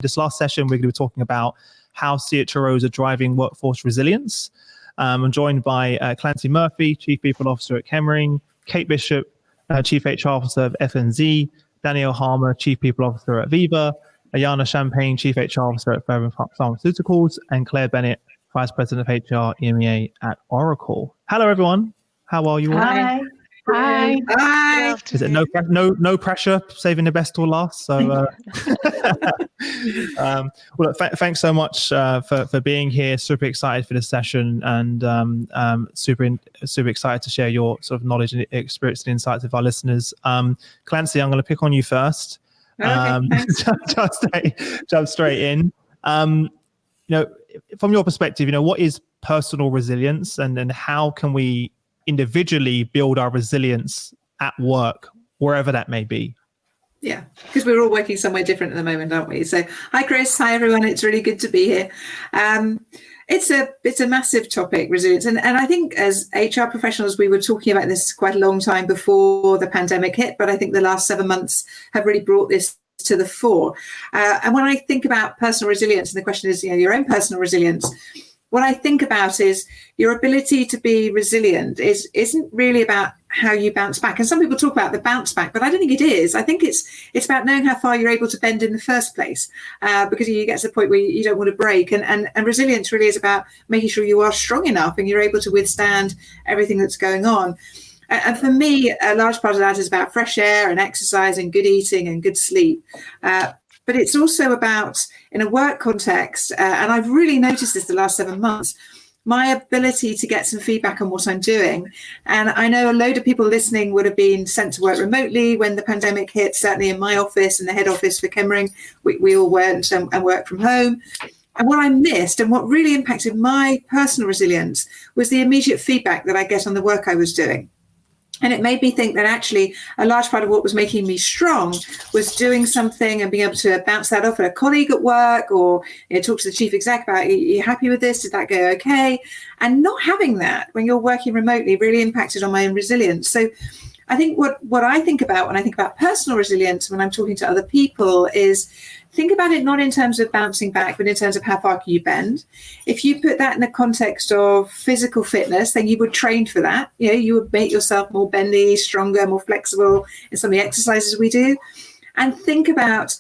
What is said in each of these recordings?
This last session, we're going to be talking about how CHROs are driving workforce resilience. I'm joined by Clancy Murphy, Chief People Officer at Chemring, Kate Bishop, Chief HR Officer of FNZ, Danielle Harmer, Chief People Officer at Viva, Ayana Champagne, Chief HR Officer at Forever Pharmaceuticals, and Claire Bennett, Vice President of HR EMEA at Oracle. Hello, everyone. How are you all? Hi. Hi. Hi. Is it no pressure, saving the best till last? So, well, look, thanks so much for being here. Super excited for this session, and super excited to share your sort of knowledge and experience and insights with our listeners. Clancy, I'm going to pick on you first. Okay, jump straight in. From your perspective, what is personal resilience, and how can we individually build our resilience at work, wherever that may be? Yeah, because we're all working somewhere different at the moment, aren't we? So hi, Chris. Hi, everyone. It's really good to be here. It's a massive topic, resilience. And I think as HR professionals, we were talking about this quite a long time before the pandemic hit, but I think the last 7 months have really brought this to the fore. And when I think about personal resilience, and the question is, your own personal resilience, what I think about is your ability to be resilient isn't really about how you bounce back. And some people talk about the bounce back, but I don't think it is. I think it's about knowing how far you're able to bend in the first place, because you get to the point where you don't want to break. And resilience really is about making sure you are strong enough and you're able to withstand everything that's going on. And for me, a large part of that is about fresh air and exercise and good eating and good sleep. But it's also about, in a work context, and I've really noticed this the last 7 months, my ability to get some feedback on what I'm doing. And I know a load of people listening would have been sent to work remotely when the pandemic hit. Certainly in my office and the head office for Chemring, we all went and worked from home. And what I missed and what really impacted my personal resilience was the immediate feedback that I get on the work I was doing. And it made me think that actually a large part of what was making me strong was doing something and being able to bounce that off at a colleague at work, or talk to the chief exec about, are you happy with this? Did that go okay? And not having that when you're working remotely really impacted on my own resilience. So I think what I think about when I think about personal resilience when I'm talking to other people is think about it not in terms of bouncing back, but in terms of how far can you bend. If you put that in the context of physical fitness, then you would train for that. You would make yourself more bendy, stronger, more flexible in some of the exercises we do. And think about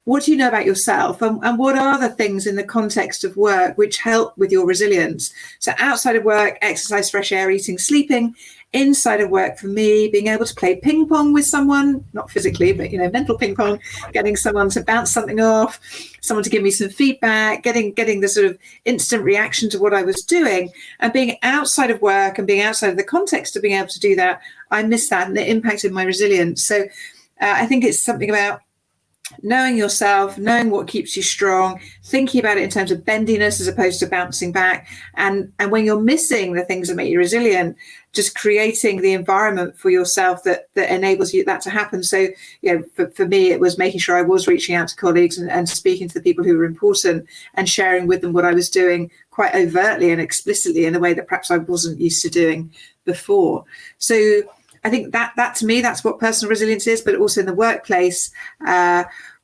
what do you know about yourself, and what are the things in the context of work which help with your resilience. So outside of work, exercise, fresh air, eating, sleeping. Inside of work, for me, being able to play ping pong with someone, not physically, but mental ping pong, getting someone to bounce something off, someone to give me some feedback, getting the sort of instant reaction to what I was doing, and being outside of work and being outside of the context of being able to do that, I missed that, and it impacted my resilience. So I think it's something about knowing yourself, knowing what keeps you strong, thinking about it in terms of bendiness as opposed to bouncing back. And when you're missing the things that make you resilient, just creating the environment for yourself that enables you that to happen. So, for me, it was making sure I was reaching out to colleagues and speaking to the people who were important and sharing with them what I was doing quite overtly and explicitly in a way that perhaps I wasn't used to doing before. So I think that to me, that's what personal resilience is, but also in the workplace,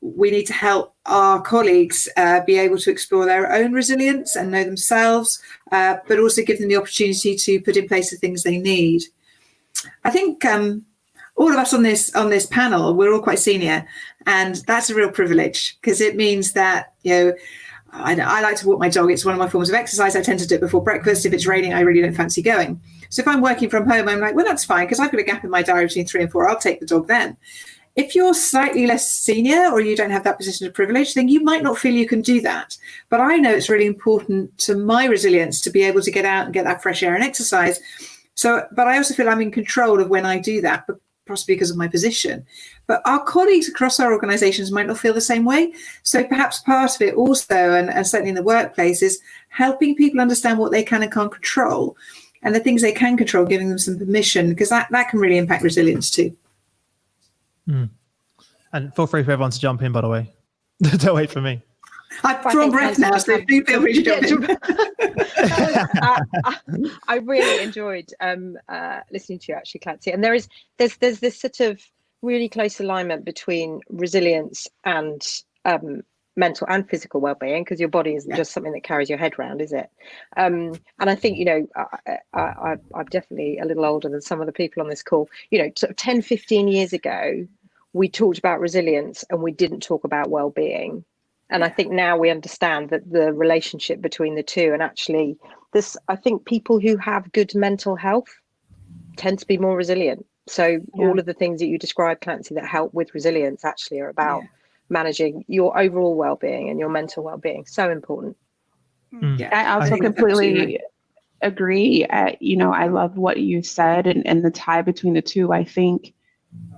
we need to help our colleagues be able to explore their own resilience and know themselves, but also give them the opportunity to put in place the things they need. I think all of us on this panel, we're all quite senior, and that's a real privilege because it means that, I like to walk my dog. It's one of my forms of exercise. I tend to do it before breakfast. If it's raining, I really don't fancy going. So if I'm working from home, I'm like, well, that's fine because I've got a gap in my diary between 3 and 4. I'll take the dog then. If you're slightly less senior or you don't have that position of privilege, then you might not feel you can do that. But I know it's really important to my resilience to be able to get out and get that fresh air and exercise. But I also feel I'm in control of when I do that, possibly because of my position. But our colleagues across our organisations might not feel the same way. So perhaps part of it also, and certainly in the workplace, is helping people understand what they can and can't control, and the things they can control, giving them some permission, because that can really impact resilience too. And feel free for everyone to jump in, by the way. Don't wait for me. I've drawn breath now, so do feel free to jump in. I really enjoyed listening to you, actually, Clancy. And there's this sort of really close alignment between resilience and mental and physical well-being, because your body isn't just something that carries your head around, is it? And I think, I'm definitely a little older than some of the people on this call. Sort of 10, 15 years ago, we talked about resilience and we didn't talk about well-being. And I think now we understand that the relationship between the two, and actually I think people who have good mental health tend to be more resilient. So all of the things that you described, Clancy, that help with resilience actually are about managing your overall well-being and your mental well-being. So important. I also completely agree. I love what you said and the tie between the two. I think,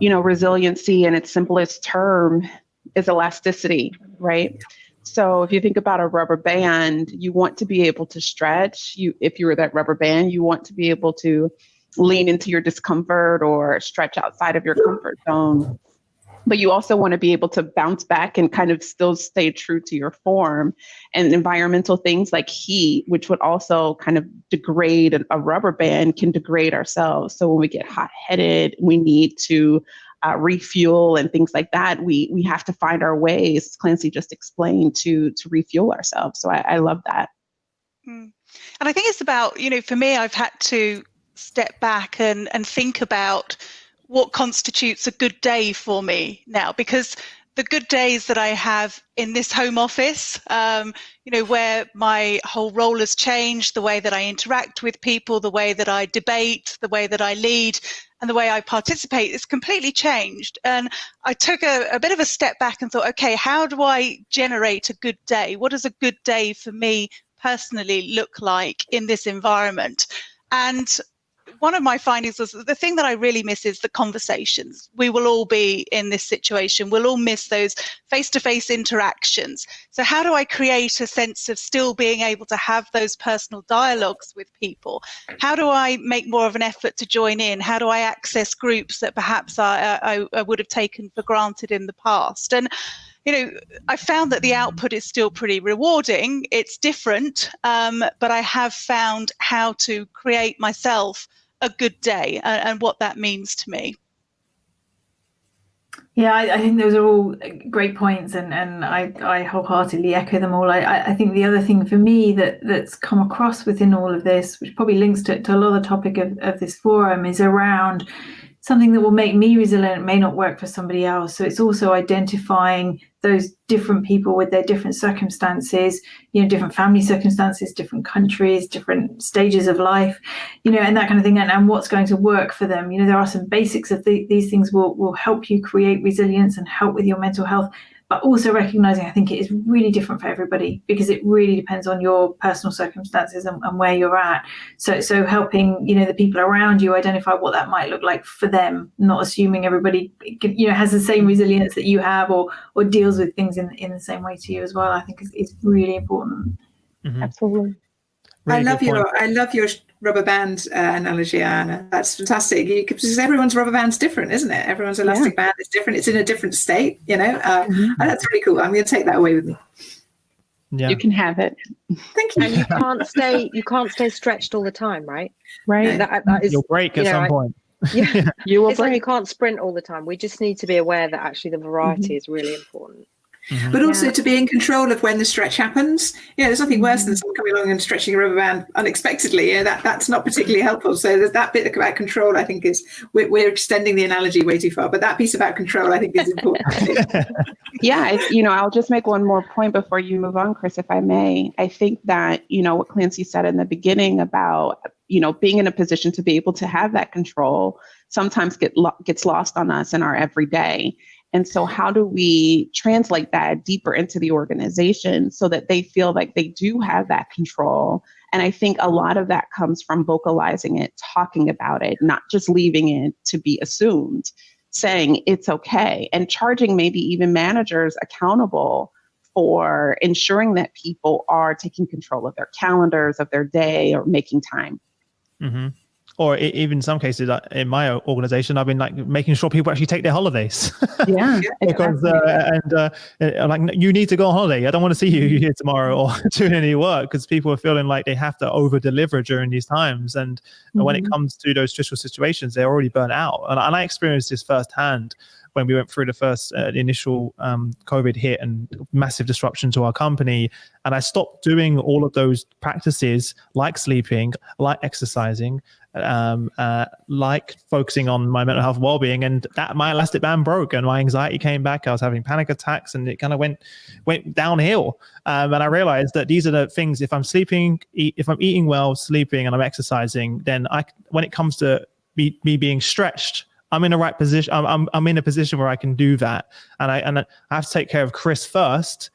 resiliency in its simplest term is elasticity, right? So if you think about a rubber band, you want to be able to stretch. If you were that rubber band, you want to be able to lean into your discomfort or stretch outside of your comfort zone. But you also want to be able to bounce back and kind of still stay true to your form. And environmental things like heat, which would also kind of degrade a rubber band, can degrade ourselves. So when we get hot-headed, we need to refuel and things like that. We have to find our ways, as Clancy just explained, to refuel ourselves. So I love that. And I think it's about, for me, I've had to step back and think about what constitutes a good day for me now, because the good days that I have in this home office, where my whole role has changed, the way that I interact with people, the way that I debate, the way that I lead, and the way I participate is completely changed. And I took a bit of a step back and thought, okay, how do I generate a good day? What does a good day for me personally look like in this environment? And one of my findings was that the thing that I really miss is the conversations. We will all be in this situation. We'll all miss those face-to-face interactions. So how do I create a sense of still being able to have those personal dialogues with people? How do I make more of an effort to join in? How do I access groups that perhaps I would have taken for granted in the past? And I found that the output is still pretty rewarding. It's different, but I have found how to create myself a good day and what that means to me. Yeah, I think those are all great points, and I wholeheartedly echo them all. I think the other thing for me that's come across within all of this, which probably links to a lot of the topic of this forum, is around something that will make me resilient may not work for somebody else. So it's also identifying those different people with their different circumstances, different family circumstances, different countries, different stages of life, and that kind of thing, and what's going to work for them. There are some basics of these things will help you create resilience and help with your mental health, but also recognizing I think it is really different for everybody, because it really depends on your personal circumstances and where you're at. So helping, the people around you identify what that might look like for them, not assuming everybody, has the same resilience that you have or deals with things in the same way to you as well, I think is really important. Mm-hmm. Absolutely. Really I love your rubber band analogy, Anna. That's fantastic. Because everyone's rubber band's different, isn't it? Everyone's elastic band is different. It's in a different state, and that's really cool. I'm going to take that away with me. Yeah. You can have it. Thank you. And you can't stay stretched all the time, right? Right. That is, you'll break at some point. Yeah, you will. You can't sprint all the time. We just need to be aware that actually the variety is really important. Mm-hmm. But also to be in control of when the stretch happens. There's nothing worse than someone coming along and stretching a rubber band unexpectedly. That's not particularly helpful. So there's that bit about control, I think, is we're extending the analogy way too far. But that piece about control, I think, is important. Yeah, I'll just make one more point before you move on, Chris, if I may. I think that, what Clancy said in the beginning about, being in a position to be able to have that control sometimes gets lost on us in our everyday. And so how do we translate that deeper into the organization so that they feel like they do have that control? And I think a lot of that comes from vocalizing it, talking about it, not just leaving it to be assumed, saying it's okay, and charging maybe even managers accountable for ensuring that people are taking control of their calendars, of their day, or making time. Mm-hmm. Or even in some cases in my organization, I've been making sure people actually take their holidays. Yeah. Because you need to go on holiday. I don't want to see you here tomorrow or doing any work, because people are feeling like they have to over deliver during these times. And when it comes to those stressful situations, they're already burnt out. And I experienced this firsthand when we went through the first initial COVID hit and massive disruption to our company. And I stopped doing all of those practices like sleeping, like exercising, like focusing on my mental health well-being, and that my elastic band broke and my anxiety came back. I was having panic attacks and it kind of went downhill. And I realized that these are the things, if I'm sleeping, if I'm eating well, sleeping, and I'm exercising, then when it comes to me being stretched, I'm in the right position. I'm in a position where I can do that. And I have to take care of Chris first,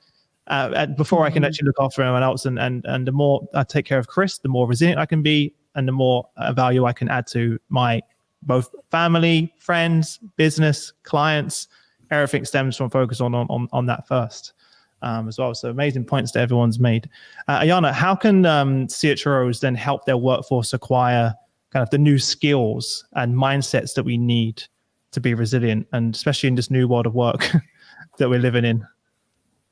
before I can actually look after anyone else. And the more I take care of Chris, the more resilient I can be, and the more value I can add to my both family, friends, business, clients. Everything stems from focus on that first as well. So amazing points that everyone's made. Ayana, how can CHROs then help their workforce acquire kind of the new skills and mindsets that we need to be resilient, and especially in this new world of work that we're living in?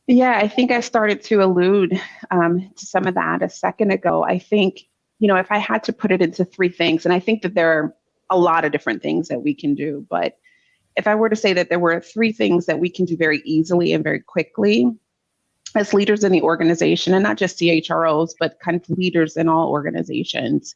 Yeah, I think I started to allude to some of that a second ago. I think, if I had to put it into three things, and I think that there are a lot of different things that we can do, but if I were to say that there were three things that we can do very easily and very quickly as leaders in the organization, and not just CHROs, but kind of leaders in all organizations,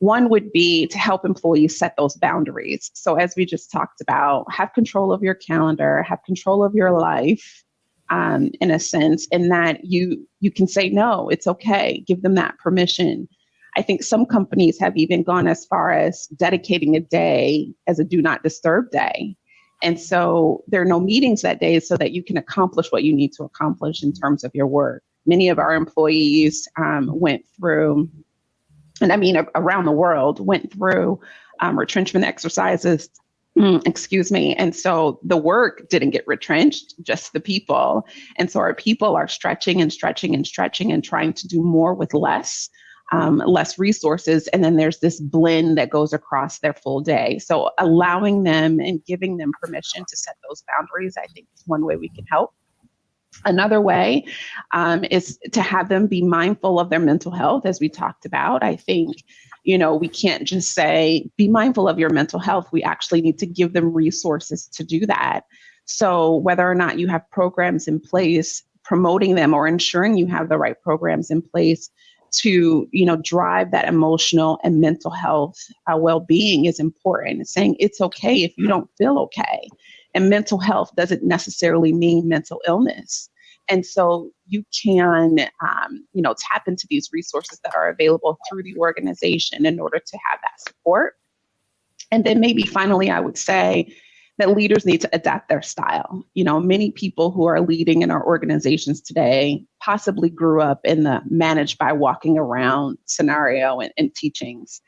one would be to help employees set those boundaries. So as we just talked about, have control of your calendar, have control of your life, in a sense, in that you can say, no, it's okay. Give them that permission. I think some companies have even gone as far as dedicating a day as a do not disturb day. And so there are no meetings that day so that you can accomplish what you need to accomplish in terms of your work. Many of our employees went through, and I mean around the world, went through retrenchment exercises, and so the work didn't get retrenched, just the people. And so our people are stretching and stretching and stretching and trying to do more with less resources. And then there's this blend that goes across their full day. So allowing them and giving them permission to set those boundaries, I think, is one way we can help. Another way is to have them be mindful of their mental health, as we talked about. I think, we can't just say, be mindful of your mental health. We actually need to give them resources to do that. So whether or not you have programs in place, promoting them or ensuring you have the right programs in place to, drive that emotional and mental health well-being is important. It's saying it's okay if you don't feel okay. And mental health doesn't necessarily mean mental illness. And so you can, tap into these resources that are available through the organization in order to have that support. And then maybe finally, I would say that leaders need to adapt their style. Many people who are leading in our organizations today possibly grew up in the managed by walking around scenario and teachings,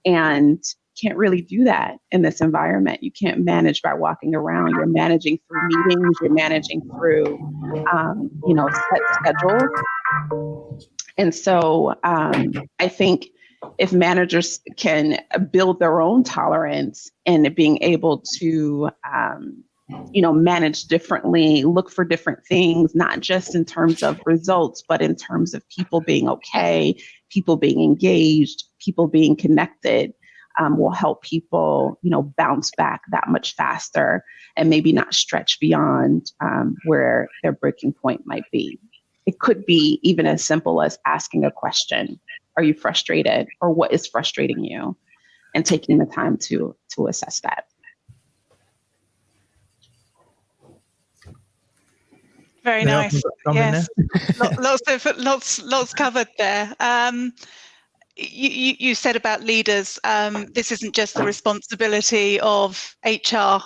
and can't really do that in this environment. You can't manage by walking around. You're managing through meetings. You're managing through, set schedules. And so I think if managers can build their own tolerance and being able to, manage differently, look for different things, not just in terms of results, but in terms of people being okay, people being engaged, people being connected, will help people, bounce back that much faster and maybe not stretch beyond where their breaking point might be. It could be even as simple as asking a question. Are you frustrated, or what is frustrating you? And taking the time to assess that. Very nice. Yes, lots covered there. You said about leaders, this isn't just the responsibility of HR.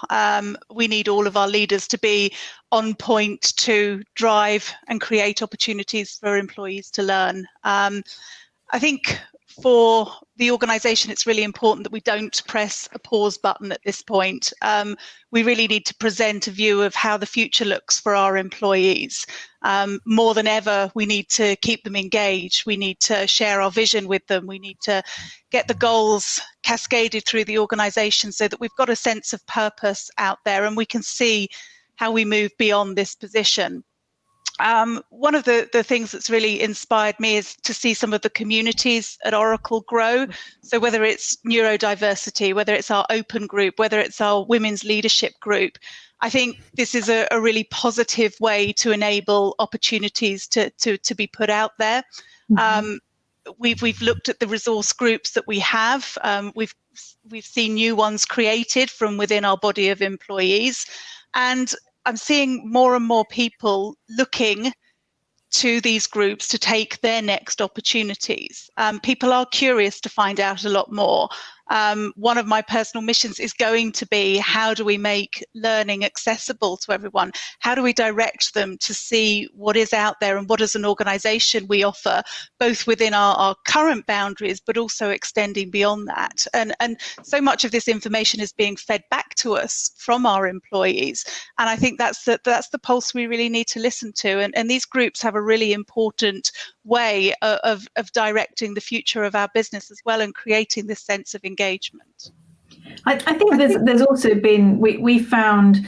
We need all of our leaders to be on point to drive and create opportunities for employees to learn. I think for the organisation, it's really important that we don't press a pause button at this point. We really need to present a view of how the future looks for our employees. More than ever, we need to keep them engaged. We need to share our vision with them. We need to get the goals cascaded through the organisation so that we've got a sense of purpose out there and we can see how we move beyond this position. One of the things that's really inspired me is to see some of the communities at Oracle grow. So whether it's neurodiversity, whether it's our open group, whether it's our women's leadership group, I think this is a really positive way to enable opportunities to be put out there. Mm-hmm. We've looked at the resource groups that we have. We've seen new ones created from within our body of employees, and I'm seeing more and more people looking to these groups to take their next opportunities. People are curious to find out a lot more. One of my personal missions is going to be, how do we make learning accessible to everyone? How do we direct them to see what is out there, and what as an organisation we offer, both within our current boundaries, but also extending beyond that? And so much of this information is being fed back to us from our employees. And I think that's the pulse we really need to listen to. And these groups have a really important way of directing the future of our business as well, and creating this sense of engagement. I think there's also been, we found,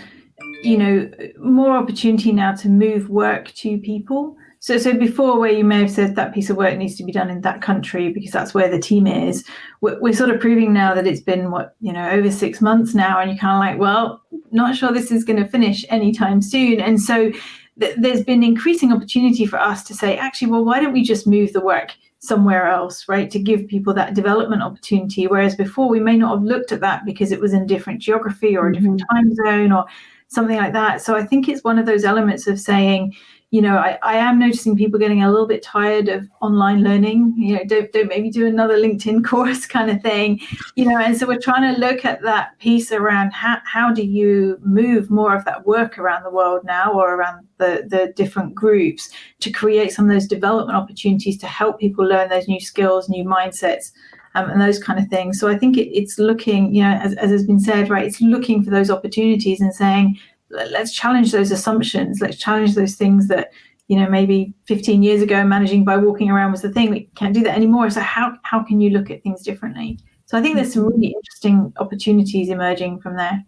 more opportunity now to move work to people. So before, where you may have said that piece of work needs to be done in that country because that's where the team is, we're sort of proving now that it's been over 6 months now, and you're kind of like, well, not sure this is going to finish anytime soon. And so there's been increasing opportunity for us to say, actually, well, why don't we just move the work somewhere else, right, to give people that development opportunity, whereas before we may not have looked at that because it was in different geography or a different time zone or something like that. So I think it's one of those elements of saying, I am noticing people getting a little bit tired of online learning, don't maybe do another LinkedIn course kind of thing, and so we're trying to look at that piece around how do you move more of that work around the world now, or around the different groups, to create some of those development opportunities to help people learn those new skills, new mindsets, and those kind of things. So I think it's looking, as has been said, right, it's looking for those opportunities and saying, let's challenge those assumptions. Let's challenge those things that, maybe 15 years ago, managing by walking around was the thing. We can't do that anymore. So how can you look at things differently? So I think there's some really interesting opportunities emerging from there.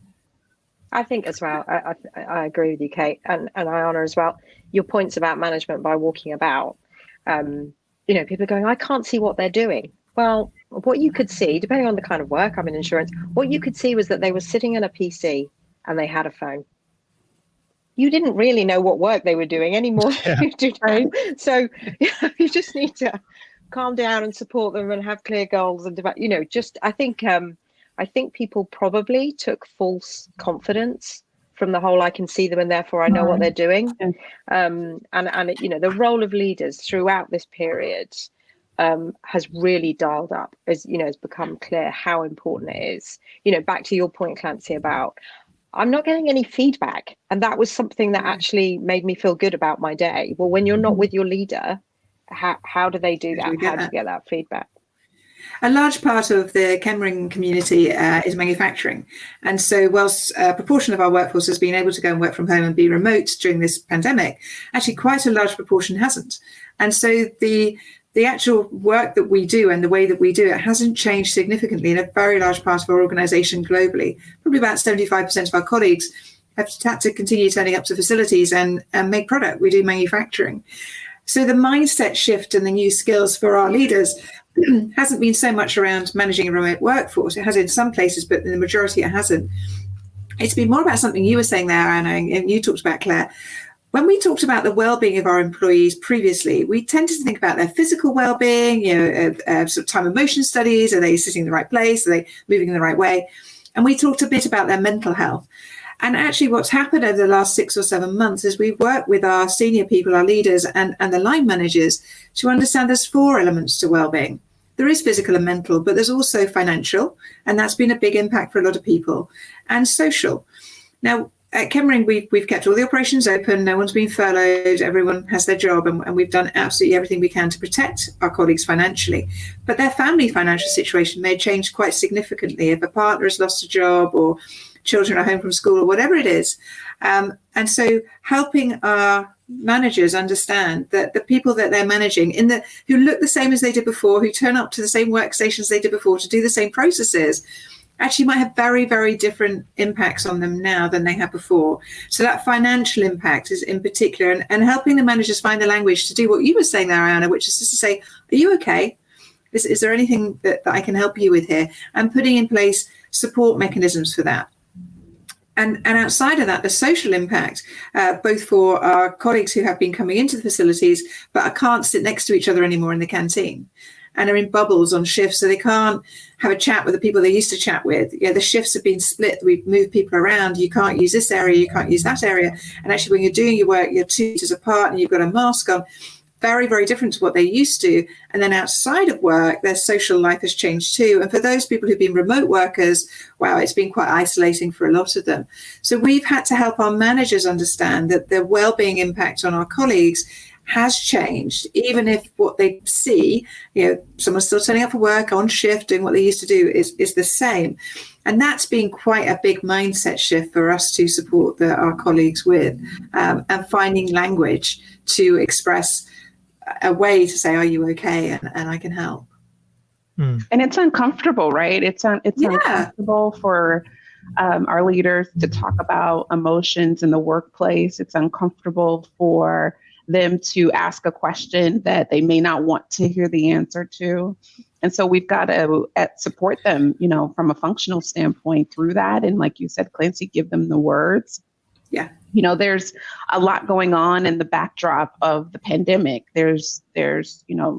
I think as well, I agree with you, Kate, and I honour as well your points about management by walking about. People are going, I can't see what they're doing. Well, what you could see, depending on the kind of work, I'm in insurance, what you could see was that they were sitting in a PC and they had a phone. You didn't really know what work they were doing anymore. Yeah. You do now. So you just need to calm down and support them and have clear goals and I think people probably took false confidence from the whole, I can see them and therefore I know what they're doing. And the role of leaders throughout this period has really dialed up, as has become clear how important it is. Back to your point, Clancy, about I'm not getting any feedback. And that was something that actually made me feel good about my day. Well, when you're not with your leader, how do they do that? How do you get that feedback? A large part of the Chemring community is manufacturing. And so whilst a proportion of our workforce has been able to go and work from home and be remote during this pandemic, actually quite a large proportion hasn't. And so the actual work that we do and the way that we do it hasn't changed significantly in a very large part of our organisation globally. Probably about 75% of our colleagues have had to continue turning up to facilities and make product. We do manufacturing. So the mindset shift and the new skills for our leaders hasn't been so much around managing a remote workforce. It has in some places, but in the majority it hasn't. It's been more about something you were saying there, Anna, and you talked about, Claire. When we talked about the well-being of our employees previously, we tended to think about their physical well-being, sort of time and motion studies. Are they sitting in the right place? Are they moving in the right way? And we talked a bit about their mental health. And actually what's happened over the last 6 or 7 months is we've worked with our senior people, our leaders and the line managers to understand there's 4 elements to well-being. There is physical and mental, but there's also financial, and that's been a big impact for a lot of people, and social. Now, at Chemring, we've kept all the operations open. No one's been furloughed. Everyone has their job, and we've done absolutely everything we can to protect our colleagues financially. But their family financial situation may change quite significantly if a partner has lost a job or children are home from school or whatever it is. And so helping our managers understand that the people that they're managing who look the same as they did before, who turn up to the same workstations they did before to do the same processes, actually might have very, very different impacts on them now than they had before. So that financial impact is in particular, and helping the managers find the language to do what you were saying there, Anna, which is just to say, are you okay? Is there anything that I can help you with here? And putting in place support mechanisms for that. And outside of that, the social impact, both for our colleagues who have been coming into the facilities, but can't sit next to each other anymore in the canteen, and are in bubbles on shifts, so they can't have a chat with the people they used to chat with. The shifts have been split. We've moved people around. You can't use this area, you can't use that area. And actually, when you're doing your work, you're 2 meters apart and you've got a mask on. Very, very different to what they used to. And then outside of work, their social life has changed too. And for those people who've been remote workers, wow, it's been quite isolating for a lot of them. So we've had to help our managers understand that the wellbeing impact on our colleagues has changed, even if what they see, someone's still turning up for work on shift, doing what they used to do is the same. And that's been quite a big mindset shift for us to support our colleagues with, and finding language to express a way to say, are you okay? And I can help. And it's uncomfortable, right? It's uncomfortable for our leaders to talk about emotions in the workplace. It's uncomfortable for them to ask a question that they may not want to hear the answer to. And so we've got to support them, from a functional standpoint through that. And like you said, Clancy, give them the words. Yeah. There's a lot going on in the backdrop of the pandemic. There's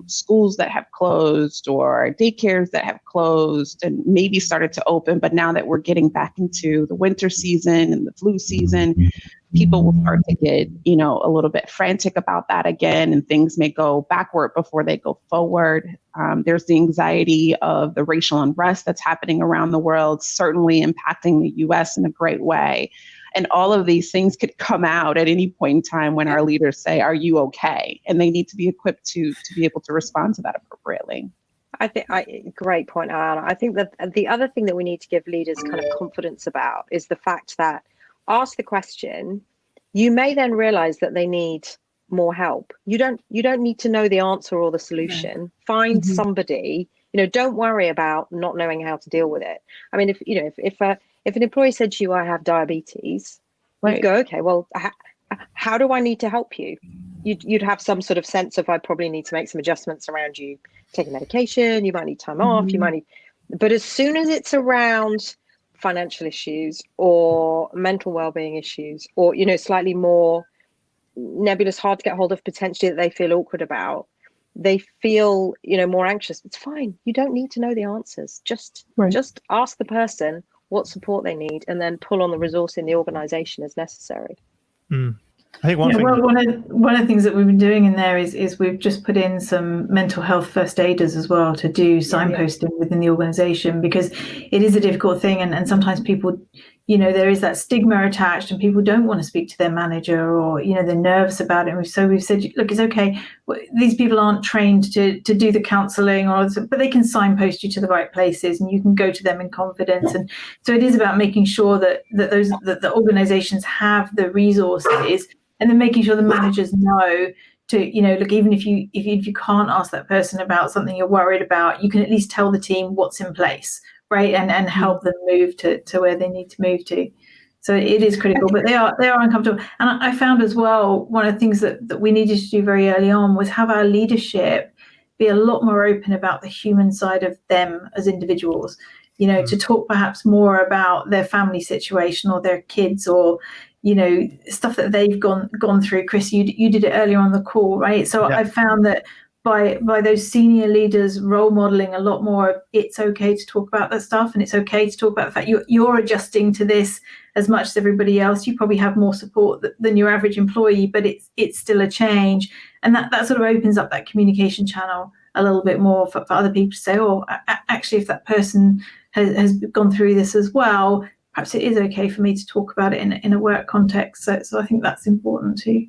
schools that have closed or daycares that have closed and maybe started to open. But now that we're getting back into the winter season and the flu season, people will start to get, a little bit frantic about that again, and things may go backward before they go forward. There's the anxiety of the racial unrest that's happening around the world, certainly impacting the U.S. in a great way. And all of these things could come out at any point in time when our leaders say, are you okay? And they need to be equipped to be able to respond to that appropriately. Great point, Alana. I think that the other thing that we need to give leaders kind of confidence about is the fact that ask the question, you may then realize that they need more help. You don't need to know the answer or the solution. No. Find somebody, don't worry about not knowing how to deal with it. I mean, if an employee said to you, I have diabetes, right, you go, okay, well, how do I need to help you? You'd have some sort of sense of, I probably need to make some adjustments around you taking medication, you might need time off, but as soon as it's around financial issues or mental well-being issues, or, slightly more nebulous, hard to get hold of, potentially that they feel awkward about, they feel, more anxious. It's fine. You don't need to know the answers. Just ask the person what support they need, and then pull on the resource in the organization as necessary. I think one of the things that we've been doing in there is we've just put in some mental health first aiders as well to do signposting within the organization, because it is a difficult thing, and sometimes people, there is that stigma attached, and people don't want to speak to their manager, or they're nervous about it. So we've said, look, it's okay. These people aren't trained to do the counselling, but they can signpost you to the right places, and you can go to them in confidence. And so it is about making sure that the organisations have the resources, and then making sure the managers know to, look, even if you can't ask that person about something you're worried about, you can at least tell the team what's in place. Right, and help them move to where they need to move to. So it is critical, but they are uncomfortable. And I found as well, one of the things that we needed to do very early on was have our leadership be a lot more open about the human side of them as individuals. To talk perhaps more about their family situation or their kids, or stuff that they've gone through. Chris, you did it earlier on the call, right? So I found that by those senior leaders role modeling a lot more of, it's okay to talk about that stuff, and it's okay to talk about the fact you're adjusting to this as much as everybody else. You probably have more support than your average employee, but it's still a change, and that sort of opens up that communication channel a little bit more for other people to say, oh, actually, if that person has gone through this as well, perhaps it is okay for me to talk about it in a work context. So I think that's important too.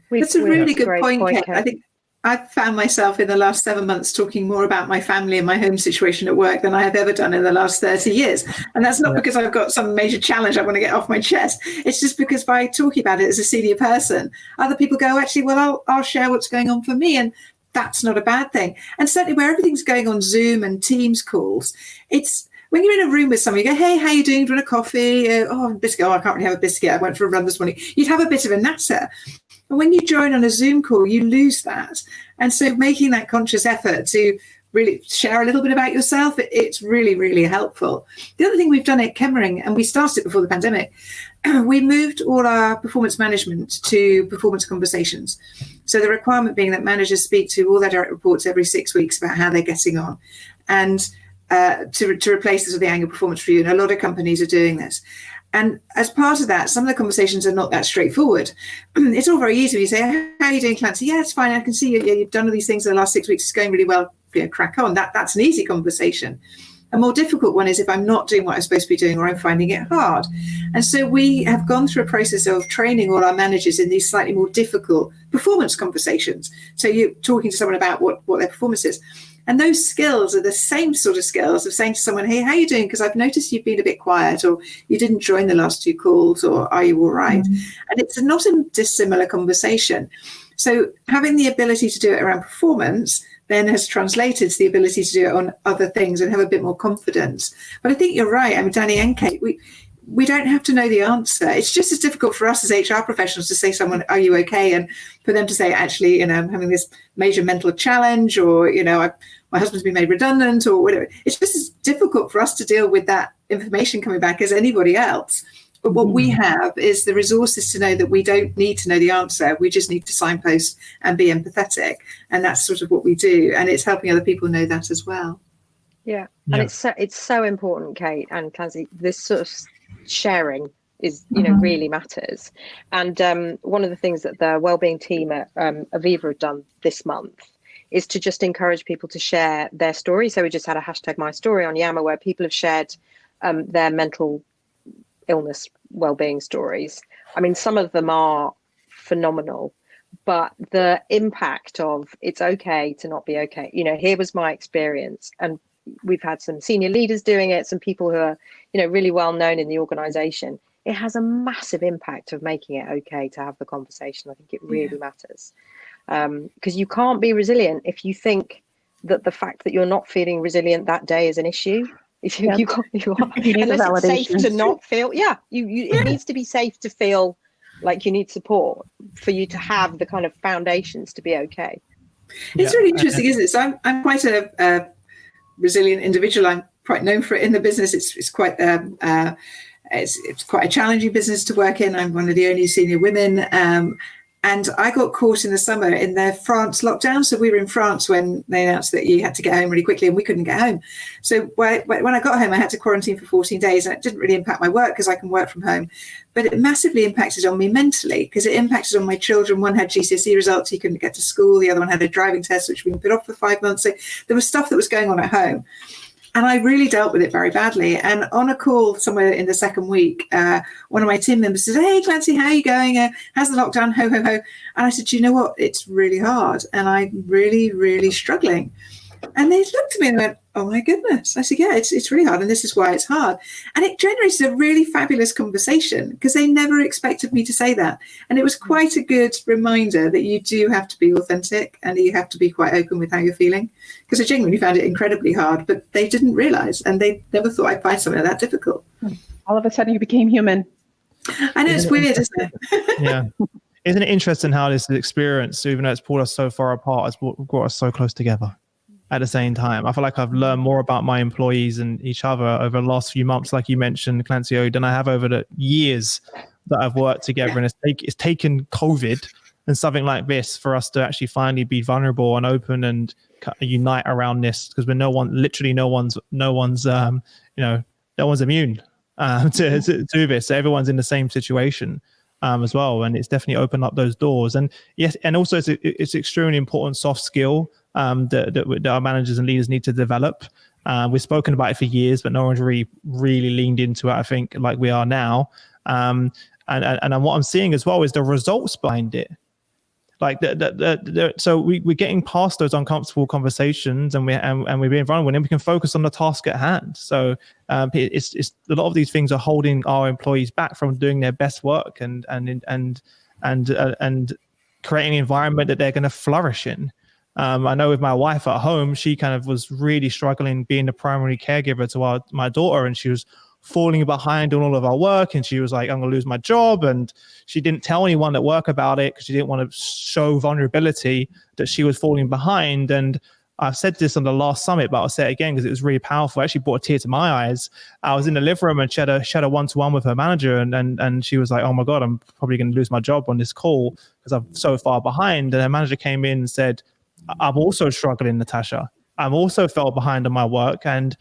That's a really good point, Kate. I think I've found myself in the last 7 months talking more about my family and my home situation at work than I have ever done in the last 30 years. And that's not because I've got some major challenge I want to get off my chest. It's just because by talking about it as a senior person, other people go, actually, well, I'll share what's going on for me. And that's not a bad thing. And certainly where everything's going on Zoom and Teams calls, it's when you're in a room with someone, you go, hey, how you doing? Do you want a coffee? A biscuit. Oh, I can't really have a biscuit. I went for a run this morning. You'd have a bit of a natter. And when you join on a Zoom call, you lose that. And so making that conscious effort to really share a little bit about yourself. It's really, really helpful. The other thing we've done at Chemring, and we started it before the pandemic, we moved all our performance management to performance conversations. So the requirement being that managers speak to all their direct reports every 6 weeks about how they're getting on, and to replace this with the annual performance review. And a lot of companies are doing this. And as part of that, some of the conversations are not that straightforward. It's all very easy. You say, how are you doing, Clancy? Yeah, it's fine. I can see you've done all these things in the last 6 weeks. It's going really well. Crack on. That's an easy conversation. A more difficult one is if I'm not doing what I'm supposed to be doing, or I'm finding it hard. And so we have gone through a process of training all our managers in these slightly more difficult performance conversations. So you're talking to someone about what their performance is. And those skills are the same sort of skills of saying to someone, hey, how are you doing? Because I've noticed you've been a bit quiet, or you didn't join the last 2 calls, or are you all right? And it's not a dissimilar conversation. So having the ability to do it around performance then has translated to the ability to do it on other things and have a bit more confidence. But I think you're right. I mean, Danny and Kate, we don't have to know the answer. It's just as difficult for us as HR professionals to say to someone, are you okay? And for them to say, actually, I'm having this major mental challenge, or, my husband's been made redundant, or whatever. It's just as difficult for us to deal with that information coming back as anybody else. But what we have is the resources to know that we don't need to know the answer. We just need to signpost and be empathetic. And that's sort of what we do. And it's helping other people know that as well. Yeah. And it's so important, Kate and Clancy, this sort of sharing is, really matters. And one of the things that the Wellbeing team at Aviva have done this month is to just encourage people to share their story. So we just had a #MyStory on Yammer where people have shared their mental illness wellbeing stories. I mean, some of them are phenomenal, but the impact of it's okay to not be okay. Here was my experience, and we've had some senior leaders doing it, some people who are, really well known in the organization. It has a massive impact of making it okay to have the conversation. I think it really matters, because you can't be resilient if you think that the fact that you're not feeling resilient that day is an issue. If you are, unless it's safe to not feel, it needs to be safe to feel like you need support for you to have the kind of foundations to be okay. It's really interesting, isn't it? So I'm quite a resilient individual. I'm quite known for it in the business. It's quite it's quite a challenging business to work in. I'm one of the only senior women. And I got caught in the summer in their France lockdown. So we were in France when they announced that you had to get home really quickly, and we couldn't get home. So when I got home, I had to quarantine for 14 days. And it didn't really impact my work because I can work from home. But it massively impacted on me mentally, because it impacted on my children. One had GCSE results. He couldn't get to school. The other one had a driving test, which we put off for 5 months. So there was stuff that was going on at home. And I really dealt with it very badly. And on a call somewhere in the second week, one of my team members said, hey, Clancy, how are you going? How's the lockdown? Ho, ho, ho. And I said, you know what? It's really hard. And I'm really, really struggling. And they looked at me and went, oh, my goodness. I said, yeah, it's really hard. And this is why it's hard. And it generated a really fabulous conversation, because they never expected me to say that. And it was quite a good reminder that you do have to be authentic, and you have to be quite open with how you're feeling, because I genuinely found it incredibly hard, but they didn't realize, and they never thought I'd find something that difficult. All of a sudden you became human. I know, it's weird, isn't it? Yeah. Isn't it interesting how this experience, even though it's pulled us so far apart, has brought us so close together at the same time? I feel like I've learned more about my employees and each other over the last few months, like you mentioned, Clancy, than I have over the years that I've worked together. And it's taken COVID and something like this for us to actually finally be vulnerable and open and unite around this, because we're no one's immune to this. So everyone's in the same situation as well, and it's definitely opened up those doors. And yes, and also it's extremely important soft skill that our managers and leaders need to develop. We've spoken about it for years, but no one's really leaned into it, I think, like we are now. And what I'm seeing as well is the results behind it. Like so we're getting past those uncomfortable conversations, and we're being vulnerable, and then we can focus on the task at hand. So it's a lot of these things are holding our employees back from doing their best work and creating an environment that they're going to flourish in. I know with my wife at home, she kind of was really struggling being the primary caregiver to my daughter, and she was falling behind on all of our work, and she was like, I'm gonna lose my job. And she didn't tell anyone at work about it because she didn't want to show vulnerability that she was falling behind. And I said this on the last summit, but I'll say it again because it was really powerful. It actually brought a tear to my eyes. I was in the living room and she had a one-to-one with her manager, and she was like, oh my God, I'm probably going to lose my job on this call because I'm so far behind. And her manager came in and said, I'm also struggling, Natasha. I'm also fell behind on my work, and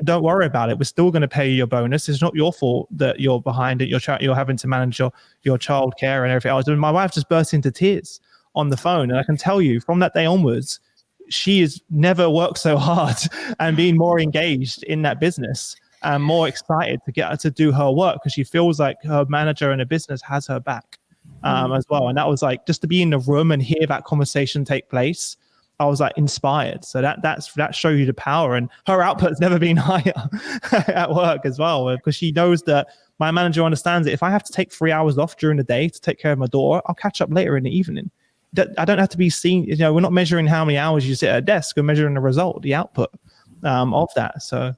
don't worry about it. We're still going to pay you your bonus. It's not your fault that you're behind it. You're having to manage your childcare and everything else. And my wife just burst into tears on the phone. And I can tell you from that day onwards, she has never worked so hard and been more engaged in that business and more excited to get her to do her work because she feels like her manager in a business has her back as well. And that was like, just to be in the room and hear that conversation take place, I was like inspired. So that shows you the power, and her output's never been higher at work as well, because she knows that my manager understands it. If I have to take 3 hours off during the day to take care of my daughter, I'll catch up later in the evening. I don't have to be seen. We're not measuring how many hours you sit at a desk. We're measuring the result, the output of that. So,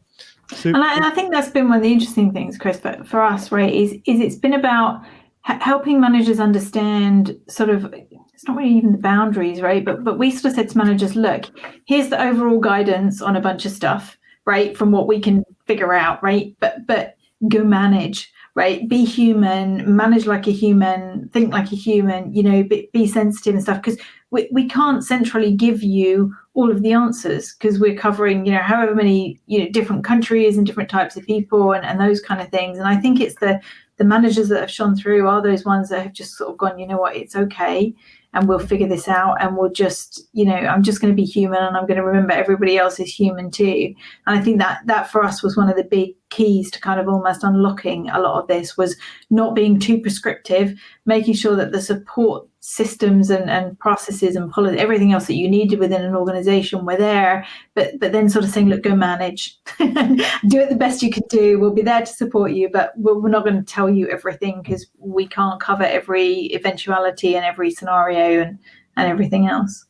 and I think that's been one of the interesting things, Chris, but for us, right, is it's been about helping managers understand sort of, it's not really even the boundaries, right? But we sort of said to managers, look, here's the overall guidance on a bunch of stuff, right? From what we can figure out, right? But go manage, right? Be human, manage like a human, think like a human, be sensitive and stuff, because we can't centrally give you all of the answers because we're covering, however many, different countries and different types of people and those kind of things. And I think it's the managers that have shone through are those ones that have just sort of gone, you know what, it's okay. And we'll figure this out, and we'll just, I'm just going to be human, and I'm going to remember everybody else is human too. And I think that for us was one of the big keys to kind of almost unlocking a lot of this, was not being too prescriptive, making sure that the support systems and processes and policy, everything else that you needed within an organization were there, but then sort of saying, look, go manage, do it the best you can do. We'll be there to support you, but we're not going to tell you everything because we can't cover every eventuality and every scenario and everything else.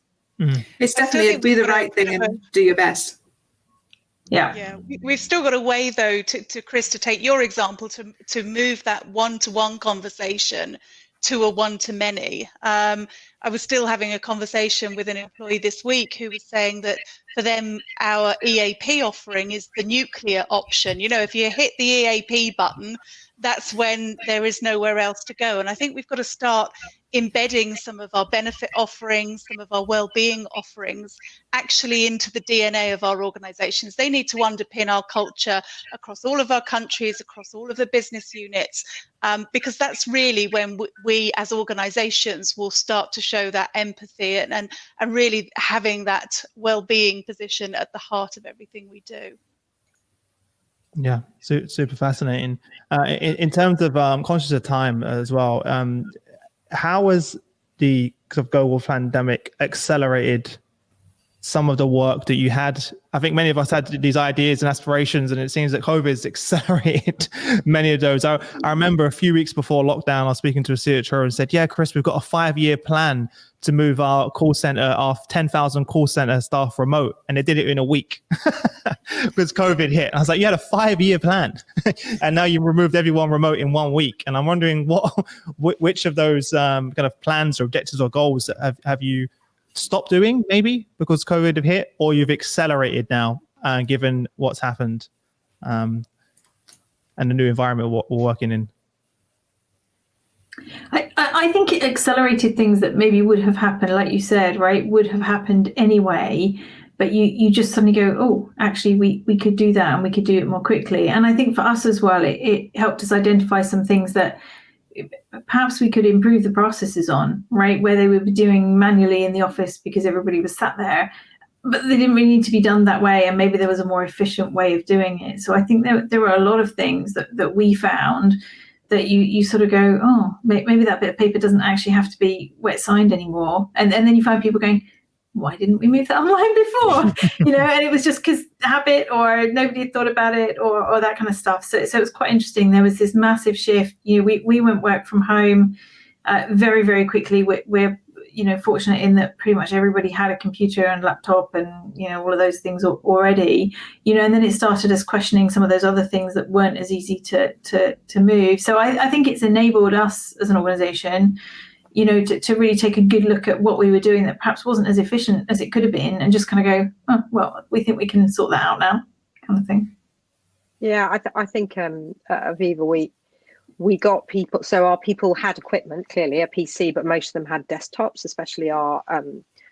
It's definitely do the right thing and do your best. Yeah, we've still got a way though to Chris, to take your example, to move that one-to-one conversation to a one-to-many. I was still having a conversation with an employee this week who was saying that for them, our EAP offering is the nuclear option. If you hit the EAP button, that's when there is nowhere else to go. And I think we've got to start embedding some of our benefit offerings, some of our well-being offerings actually into the DNA of our organizations. They need to underpin our culture across all of our countries, across all of the business units, because that's really when we as organizations will start to show that empathy and really having that well-being position at the heart of everything we do. Yeah, super fascinating. In terms of conscious of time as well, how has the global pandemic accelerated some of the work that you had? I think many of us had these ideas and aspirations, and it seems that COVID has accelerated many of those. I remember a few weeks before lockdown, I was speaking to a CHRO and said, yeah, Chris, we've got a 5-year plan to move our call center, our 10,000 call center staff remote. And they did it in a week because COVID hit. And I was like, you had a 5-year plan and now you removed everyone remote in 1 week. And I'm wondering which of those kind of plans or objectives or goals have you stopped doing maybe because COVID have hit, or you've accelerated now given what's happened and the new environment we're working in? I think it accelerated things that maybe would have happened, like you said, right, would have happened anyway, but you just suddenly go, oh, actually we could do that and we could do it more quickly. And I think for us as well, it helped us identify some things that perhaps we could improve the processes on, right, where they would be doing manually in the office because everybody was sat there, but they didn't really need to be done that way, and maybe there was a more efficient way of doing it. So I think there were a lot of things that we found that you sort of go, oh, maybe that bit of paper doesn't actually have to be wet signed anymore. And then you find people going, why didn't we move that online before? And it was just because habit, or nobody had thought about it, or that kind of stuff. So it was quite interesting. There was this massive shift. We went work from home very, very quickly. We're fortunate in that pretty much everybody had a computer and laptop and, all of those things already, and then it started us questioning some of those other things that weren't as easy to move. So I think it's enabled us as an organization, you know, to really take a good look at what we were doing that perhaps wasn't as efficient as it could have been, and just kind of go, oh, well, we think we can sort that out now, kind of thing. Yeah, I think at Aviva we got people. So our people had equipment, clearly a PC, but most of them had desktops, especially our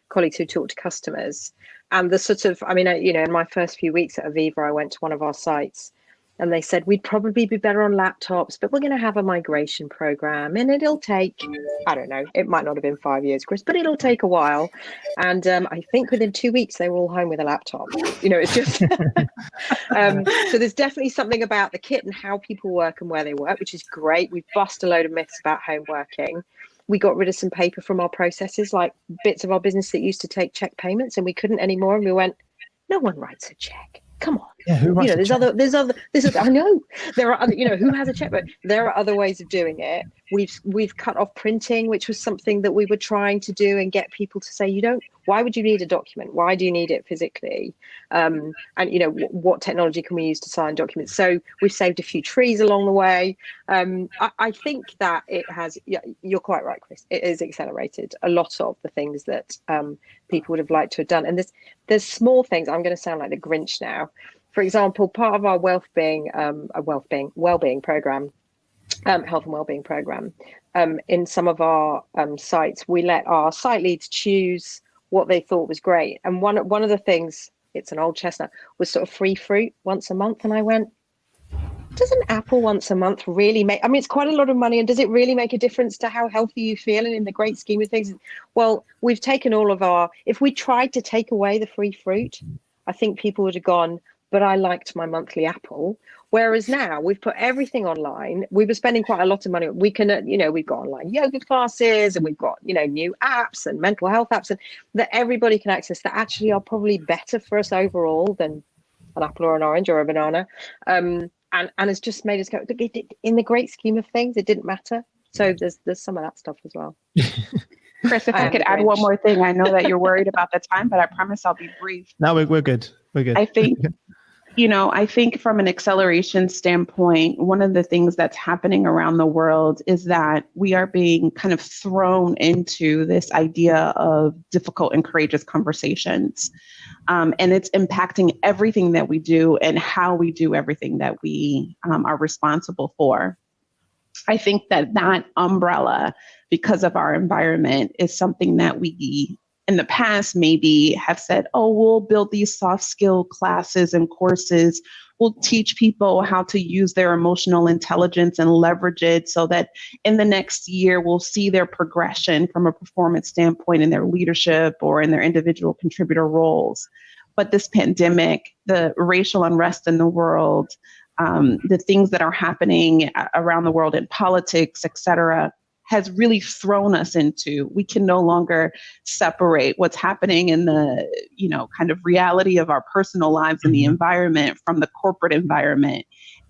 colleagues who talk to customers. And the sort of, I mean, you know, in my first few weeks at Aviva, I went to one of our sites and they said, we'd probably be better on laptops, but we're going to have a migration program and it'll take, I don't know, it might not have been 5 years, Chris, but it'll take a while. And I think within 2 weeks, they were all home with a laptop. You know, it's just, so there's definitely something about the kit and how people work and where they work, which is great. We've bust a load of myths about home working. We got rid of some paper from our processes, like bits of our business that used to take check payments, and we couldn't anymore. And we went, no one writes a check. Come on. Yeah, who writes there's other, I know there are other, you know, who has a checkbook? There are other ways of doing it. We've cut off printing, which was something that we were trying to do and get people to say, why would you need a document? Why do you need it physically? And, you know, what technology can we use to sign documents? So we've saved a few trees along the way. I think that it has, you're quite right, Chris. It has accelerated a lot of the things that people would have liked to have done. And there's small things. I'm going to sound like the Grinch now. For example, part of our Wellbeing program, health and wellbeing program, in some of our sites, we let our site leads choose what they thought was great. And one of the things, it's an old chestnut, was sort of free fruit once a month. And I went, does an apple once a month really make, I mean, it's quite a lot of money. And does it really make a difference to how healthy you feel and in the great scheme of things? Well, we've taken if we tried to take away the free fruit, I think people would have gone, but I liked my monthly apple. Whereas now we've put everything online. We were spending quite a lot of money. We can, you know, we've got online yoga classes and we've got, you know, new apps and mental health apps and that everybody can access that actually are probably better for us overall than an apple or an orange or a banana. And it's just made us go, in the great scheme of things, it didn't matter. So there's some of that stuff as well. Chris, if I could add one more thing, I know that you're worried about the time, but I promise I'll be brief. No, we're good. We're good. I think, you know, I think from an acceleration standpoint, one of the things that's happening around the world is that we are being kind of thrown into this idea of difficult and courageous conversations. And it's impacting everything that we do and how we do everything that we are responsible for. I think that umbrella, because of our environment, is something that we in the past maybe have said, oh, we'll build these soft skill classes and courses. We'll teach people how to use their emotional intelligence and leverage it so that in the next year, we'll see their progression from a performance standpoint in their leadership or in their individual contributor roles. But this pandemic, the racial unrest in the world, the things that are happening around the world in politics, et cetera, has really thrown us into, we can no longer separate what's happening in the, you know, kind of reality of our personal lives and the environment from the corporate environment.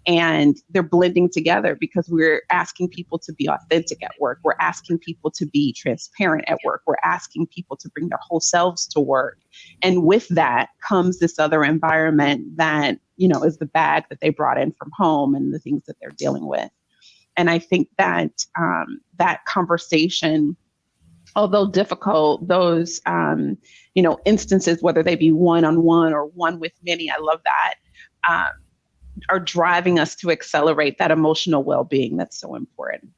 And they're blending together because we're asking people to be authentic at work. We're asking people to be transparent at work. We're asking people to bring their whole selves to work. And with that comes this other environment that, you know, is the bag that they brought in from home and the things that they're dealing with. And I think that that conversation, although difficult, those, you know, instances, whether they be one-on-one or one with many, I love that, are driving us to accelerate that emotional well-being that's so important.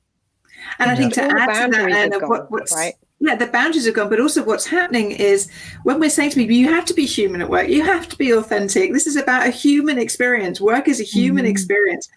And I think to add to that, what's right? Yeah, the boundaries are gone, but also what's happening is when we're saying to people, you have to be human at work, you have to be authentic. This is about a human experience. Work is a human experience.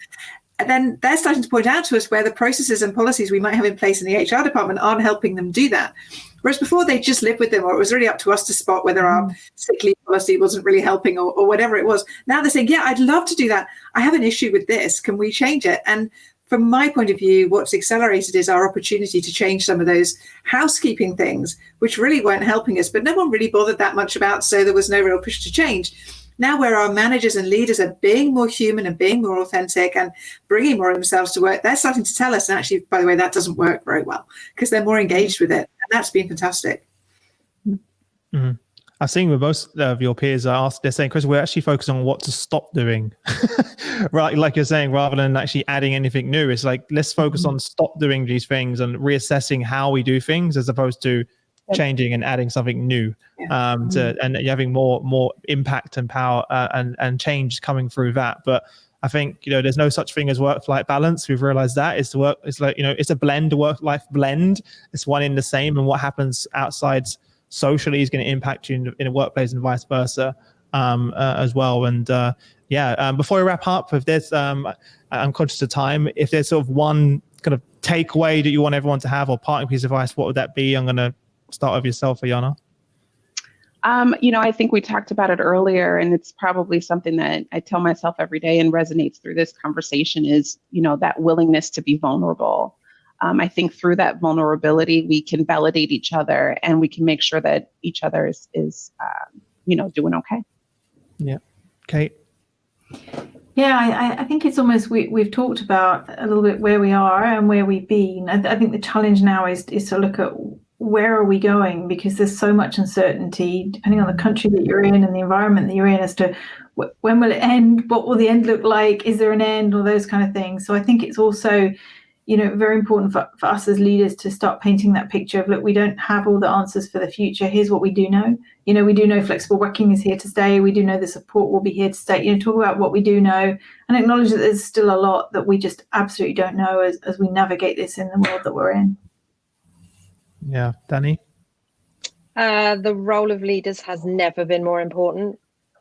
And then they're starting to point out to us where the processes and policies we might have in place in the HR department aren't helping them do that. Whereas before they just lived with them, or it was really up to us to spot whether our sick leave policy wasn't really helping or whatever it was. Now they're saying, yeah, I'd love to do that. I have an issue with this. Can we change it? And from my point of view, what's accelerated is our opportunity to change some of those housekeeping things, which really weren't helping us, but no one really bothered that much about. So there was no real push to change. Now where our managers and leaders are being more human and being more authentic and bringing more of themselves to work, they're starting to tell us, and actually, by the way, that doesn't work very well because they're more engaged with it. And that's been fantastic. Mm-hmm. I've seen with most of your peers, they're saying, Chris, we're actually focused on what to stop doing, right? Like you're saying, rather than actually adding anything new. It's like, let's focus on stop doing these things and reassessing how we do things, as opposed to changing and adding something new, and having more impact and power and change coming through that. But I think, there's no such thing as work-life balance. We've realized that it's like, it's a blend, a work-life blend. It's one in the same, and what happens outside socially is going to impact you in a workplace and vice versa as well. And before we wrap up, if there's I'm conscious of time, if there's sort of one kind of takeaway that you want everyone to have, or parting piece of advice, what would that be? I'm going to start with yourself, Ayana. I think we talked about it earlier, and it's probably something that I tell myself every day and resonates through this conversation is, that willingness to be vulnerable. I think through that vulnerability, we can validate each other, and we can make sure that each other is doing okay. Yeah. Kate? Yeah, I think it's almost, we've talked about a little bit where we are and where we've been. I think the challenge now is to look at where are we going, because there's so much uncertainty depending on the country that you're in and the environment that you're in as to when will it end, what will the end look like, is there an end, or those kind of things. So I think it's also very important for us as leaders to start painting that picture of, look, we don't have all the answers for the future. Here's what we do know. We do know flexible working is here to stay. We do know the support will be here to stay. Talk about what we do know and acknowledge that there's still a lot that we just absolutely don't know as we navigate this in the world that we're in. Yeah. Danny? The role of leaders has never been more important.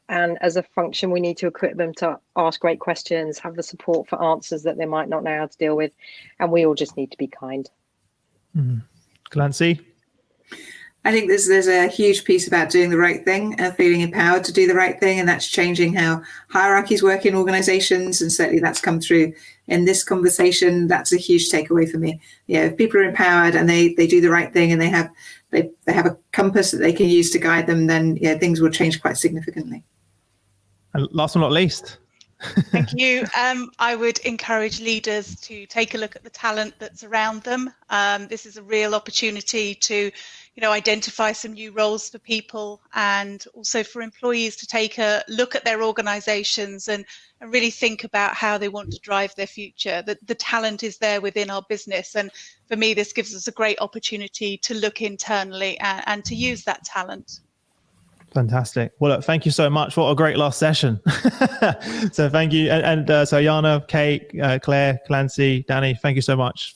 And as a function, we need to equip them to ask great questions, have the support for answers that they might not know how to deal with. And we all just need to be kind. Clancy? I think there's a huge piece about doing the right thing and feeling empowered to do the right thing. And that's changing how hierarchies work in organizations. And certainly that's come through in this conversation. That's a huge takeaway for me. If people are empowered and they do the right thing and they have a compass that they can use to guide them, then things will change quite significantly. And last but not least. Thank you. I would encourage leaders to take a look at the talent that's around them. This is a real opportunity to, identify some new roles for people, and also for employees to take a look at their organizations and really think about how they want to drive their future. The talent is there within our business. And for me, this gives us a great opportunity to look internally and to use that talent. Fantastic. Well, look, thank you so much. What a great last session. So thank you. And so Ayana, Kate, Claire, Clancy, Danny, thank you so much